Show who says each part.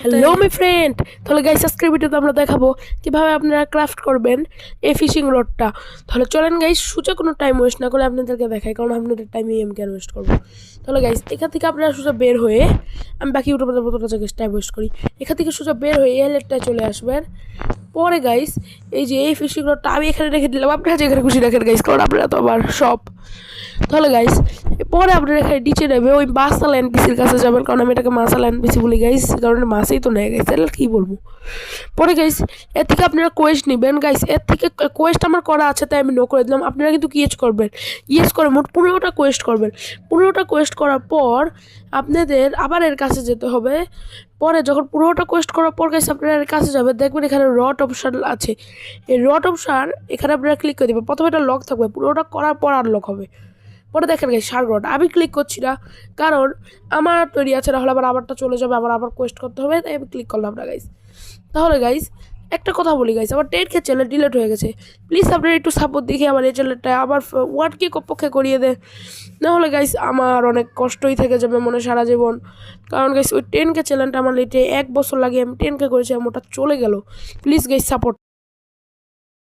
Speaker 1: Hello my friend, তাহলে guys আজকের ভিডিওতে আমরা দেখাবো কিভাবে আপনারা ক্রাফট করবেন এই ফিশিং রডটা। তাহলে চলেন গাইস, সোজা কোনো টাইম ওয়েস্ট না করে আপনাদেরকে দেখাই, কারণ আপনাদের টাইম আমি কেন ওয়েস্ট করবো। তাহলে গাইস এখান থেকে আপনারা সোজা বের হয়ে, আমি বাকি ইউটিউবের মতো টাইম ওয়েস্ট করি, এখান থেকে সোজা বের হয়ে এলেটটায় চলে আসবেন। পরে গাইস এই যে এই ফিশিং রডটা আমি এখানে রেখে দিলাম, আপনারা যেখানে খুশি রাখেন গাইস, কারণ আপনারা তো আমার সব। তাহলে গাইস পরে আপনারা এখানে নিচে নেবে ওই মাসাল এনপিসির কাছে যাবেন, কারণ আমি এটাকে মাসাল এনপিসি বলি গাইস, কারণ মাসেই তো নেয় গাইস, তাহলে কী বলবো। পরে গাইস এর থেকে আপনারা কোয়েস্ট নেবেন গাইস, এর থেকে কোয়েস্ট আমার করা আছে তাই আমি নো করে দিলাম। আপনারা কিন্তু ইয়েস করবেন, ইয়েস করে মোট 15টা কোয়েস্ট করবেন। 15টা কোয়েস্ট করার পর আপনাদের আবার এর কাছে যেতে হবে। পরে যখন 15টা কোয়েস্ট করার পর গাইস আপনারা এর কাছে যাবেন, দেখবেন এখানে রট অপশান আছে। এই রট অপশান এখানে আপনারা ক্লিক করে দেবেন। প্রথমে এটা লক থাকবে, 15টা করার পর আনলক হবে। পরে দেখেন গাইস শার্ক রড আমি ক্লিক করছি না, কারণ আমার তৈরি আছে, না হলে আবারটা চলে যাবে, আবার কোয়েস্ট করতে হবে, তাই আমি ক্লিক করলাম না গাইস। তাহলে গাইস একটা কথা বলি গাইস, আমার 10K চ্যানেল ডিলিট হয়ে গেছে। প্লিজ আপনারা একটু সাপোর্ট দেখে আমার এই চ্যানেলটা আবার 1K পক্ষে করিয়ে দেয়, নাহলে গাইস আমার অনেক কষ্টই থেকে যাবে মনে সারা জীবন। কারণ গাইস ওই 10K চ্যানেলটা আমার লেটে 1 বছর লাগে, আমি 10K করেছি, আমার ওটা চলে গেল। Please guys support.